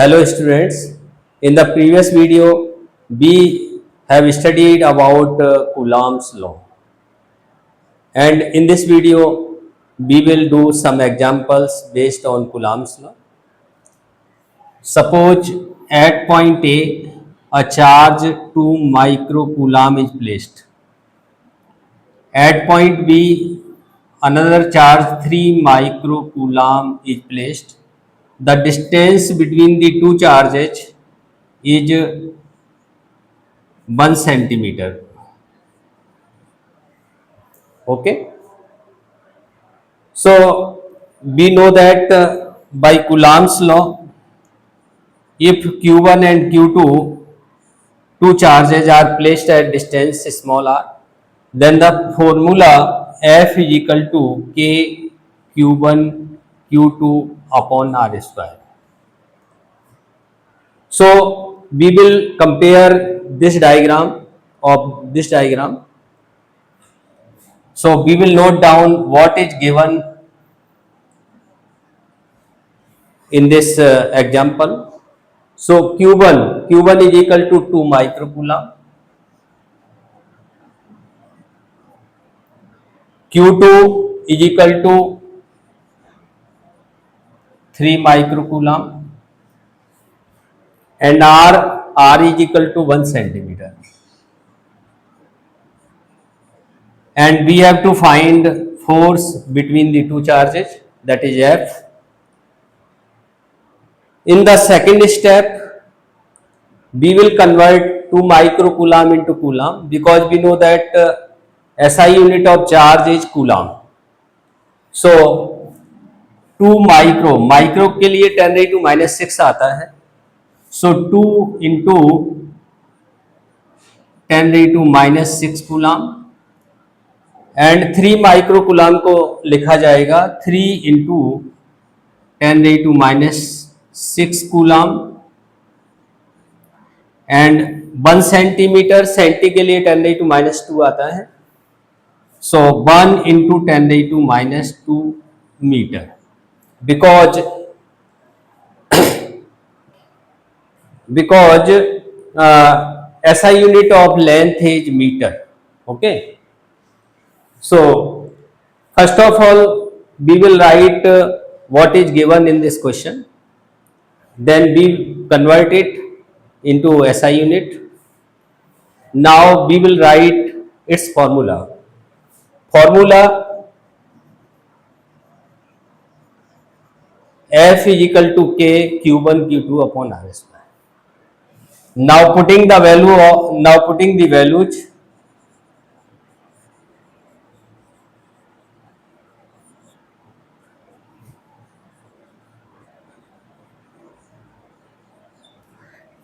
Hello students, in the previous video we have studied about Coulomb's law, and in this video we will do some examples based on Coulomb's law. Suppose at point A charge 2 microcoulomb is placed. At point B another charge 3 microcoulomb is placed. The distance between the two charges is 1 centimeter. Okay, so we know that by Coulomb's law, if q1 and q2 two charges are placed at distance small r, then the formula F is equal to k q1 q2 upon r square. So we will compare this diagram of this diagram. So we will note down what is given in this example. So q1 is equal to 2 microcoulomb, q2 is equal to 3 microcoulomb, and r is equal to 1 centimeter. And we have to find force between the two charges, that is F. In the second step, we will convert 2 microcoulomb into coulomb, because we know that SI unit of charge is coulomb. So 2 micro के लिए 10⁻⁻⁶ आता है. So 2 into 10⁻⁻⁶ coulomb, and 3 microcoulomb को लिखा जाएगा 3 into 10⁻⁻⁶ coulomb, and 1 centimetre, centi के लिए 10⁻⁻² आता है. So 1 into 10⁻⁻² metre, because SI unit of length is meter. Okay. So first of all we will write what is given in this question, then we convert it into SI unit. Now we will write its formula. F is equal to k q1 q2 upon r square. Now putting the values,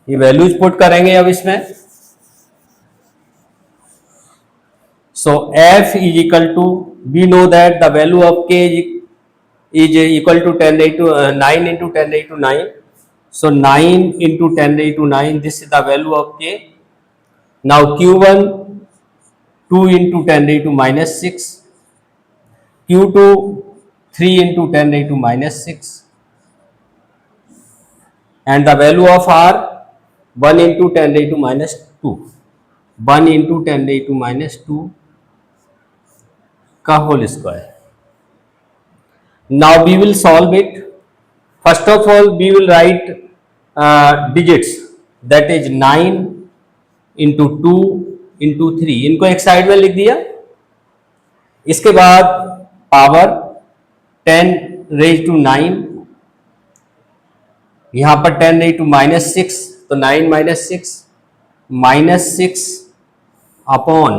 ये values put करेंगे अब इसमें. सो F is equal to, we know that the value of k is equal to 9 into 10⁹. So 9 into 10⁹, this is the value of k. Now q1 2 into 10⁻⁶, q2 3 into 10⁻⁶, and the value of r 1 into 10⁻², 1 into 10⁻² का whole square. Now we will solve it. First of all we will write digits, that is 9 into 2 into 3. इनको एक side में लिख दिया. इसके बाद power 10⁻⁹, यहाँ पर 10⁻⁻⁶, तो 9 - 6 अपॉन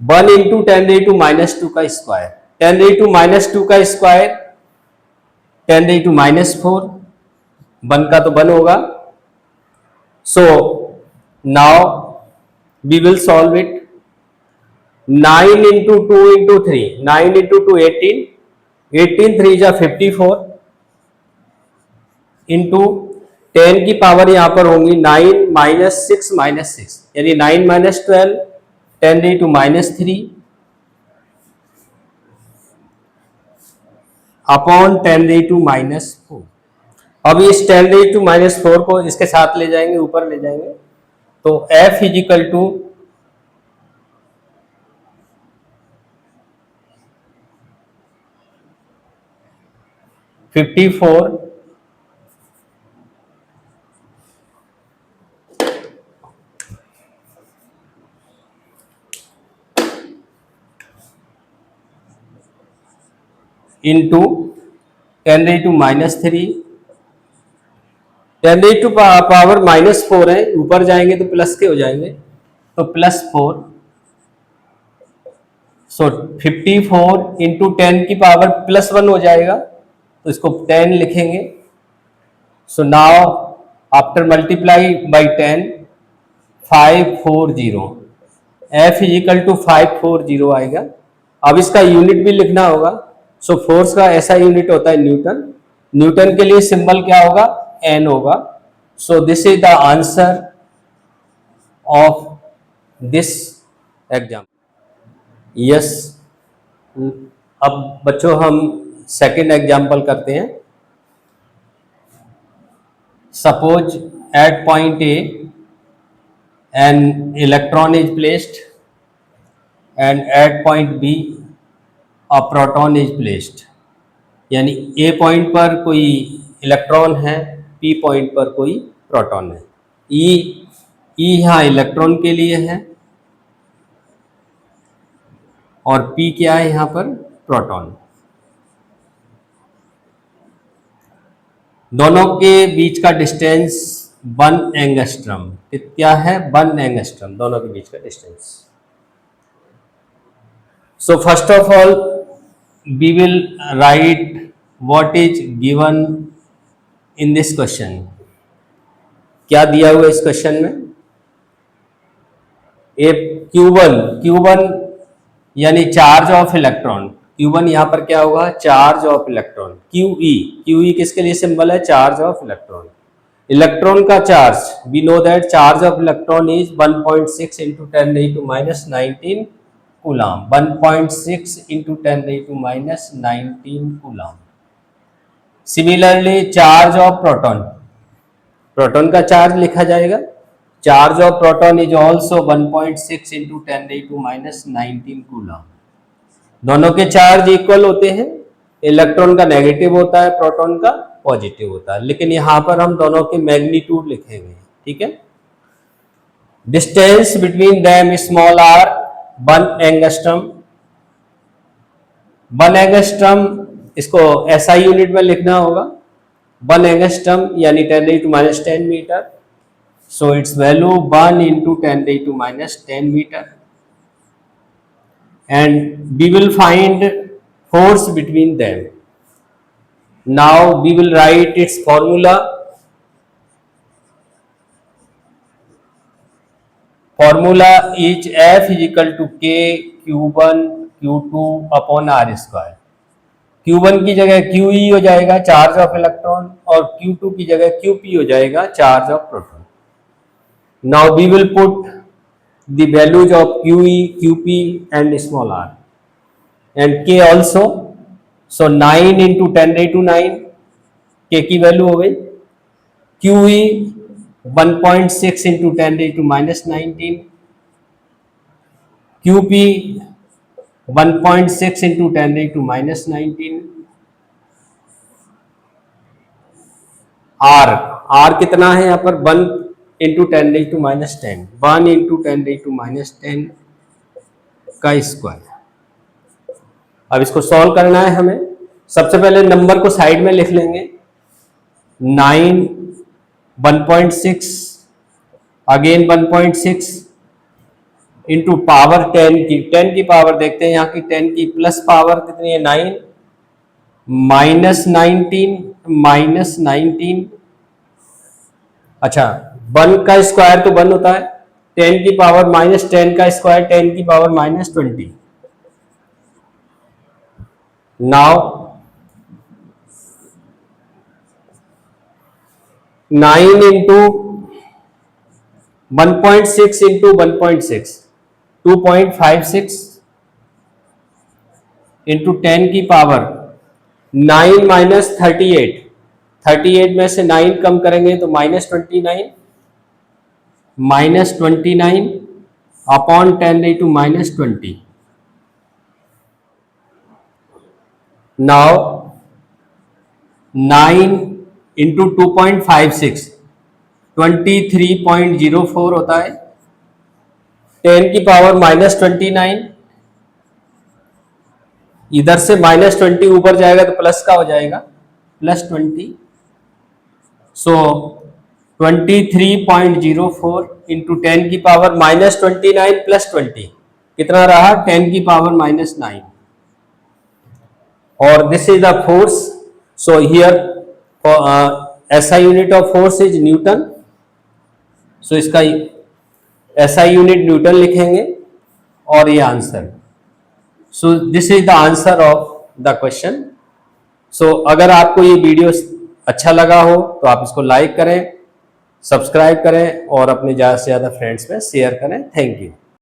1 इंटू 10⁻² का स्क्वायर. 10⁻² का स्क्वायर 10⁻⁴, 1 का तो 1 होगा. So now we will solve it. 9 into 2 into 3, 9 into 2 18, 18 3 जा 54 इंटू 10 की पावर यहां पर होंगी 9 - 6 - 6, यानी 9 - 12, 10⁻³ अपॉन 10⁻⁴. अब इस 10⁻⁻⁴ को इसके साथ ले जाएंगे, ऊपर ले जाएंगे, तो f is equal to 54 into 10⁻⁻3, 10⁻⁻⁴ है, ऊपर जाएंगे तो प्लस के हो जाएंगे, तो +4, सो 54 इंटू 10 की पावर +1 हो जाएगा, तो इसको 10 लिखेंगे। So now after multiply by 10, 540, f is equal to 540 आएगा। अब इसका यूनिट भी लिखना होगा। सो फोर्स का ऐसा यूनिट होता है न्यूटन, न्यूटन के लिए सिंबल क्या होगा, n होगा। So this is the answer of this exam. Yes, अब बच्चों हम सेकेंड एग्जाम्पल करते हैं। Suppose at point A an electron is placed and at point B a proton is placed, यानी A पॉइंट पर कोई इलेक्ट्रॉन है, P पॉइंट पर कोई प्रोटॉन है। E यहाँ इलेक्ट्रॉन के लिए है और P क्या है यहाँ पर, प्रोटॉन। दोनों के बीच का डिस्टेंस 1 एंगस्ट्रम, क्या है, 1 एंगस्ट्रम दोनों के बीच का distance. So first of all we will write what is given in this question. क्या दिया हुआ इस क्वेश्चन में, ए Q1 यानी चार्ज ऑफ इलेक्ट्रॉन, Q1 यहाँ पर क्या होगा, चार्ज ऑफ इलेक्ट्रॉन। QE किसके लिए सिंबल है, चार्ज ऑफ इलेक्ट्रॉन। इलेक्ट्रॉन का charge, we know that charge of electron is 1.6 into 10⁻⁻19 coulomb, 1.6 into 10⁻⁻19 coulomb. Similarly charge of proton, proton का चार्ज लिखा जाएगा, charge of proton is also 1.6 into 10⁻⁻19 coulomb. दोनों के charge equal होते हैं, electron का negative होता है, प्रोटॉन का पॉजिटिव होता है, लेकिन यहां पर हम दोनों के मैग्नीट्यूड लिखेंगे, ठीक है। Distance between them small r 1 angstrom, 1 angstrom इसको SI यूनिट में लिखना होगा, 1 एंगस्ट्रम यानी 10⁻10 metre. So it's value 1 into 10⁻10 metre, and we will find force between them. Now we will write its formula. Formula is F is equal to K Q1 Q2 upon R square. Q1 की जगह QE हो जाएगा, charge of electron, और Q2 की जगह QP हो जाएगा, charge of proton. Now we will put the values of QE, QP and small r and K also. So 9 into 10⁻9 K की वैल्यू हो गई, QE 1.6 into 10⁻19, QP 1.6 into 10⁻19, R कितना है यहाँ पर, 1 इंटू 10⁻10, 1 इंटू 10⁻10 का स्क्वायर। अब इसको सॉल्व करना है हमें। सबसे पहले नंबर को साइड में लिख लेंगे, 9 1.6 अगेन 1.6 इंटू पावर 10 की पावर देखते हैं, यहाँ की 10 की प्लस पावर कितनी है, 9 -19 अच्छा 1 का स्क्वायर तो 1 होता है, 10 की पावर -10 का स्क्वायर 10 की power -20। Now 9 into 1.6 into 1.6 2.56 into 10 की पावर 9 - 38 38 में से 9 कम करेंगे तो -29, -29 अपॉन 10⁻²⁰। नाउ 9 इंटू 2.56 23.04 होता है। 10⁻²৯, इधर से -20 ऊपर जाएगा तो प्लस का हो जाएगा, +20। सो 23.04 इंटू 10⁻⁻29 + 20 कितना रहा, 10⁻⁻9। और this is the force. So here SI unit of force is newton. So इसका SI यूनिट न्यूटन लिखेंगे और ये answer. So this is the answer of the question. So अगर आपको ये वीडियो अच्छा लगा हो तो आप इसको लाइक करें, सब्सक्राइब करें और अपने ज़्यादा से ज़्यादा फ्रेंड्स में शेयर करें। Thank you.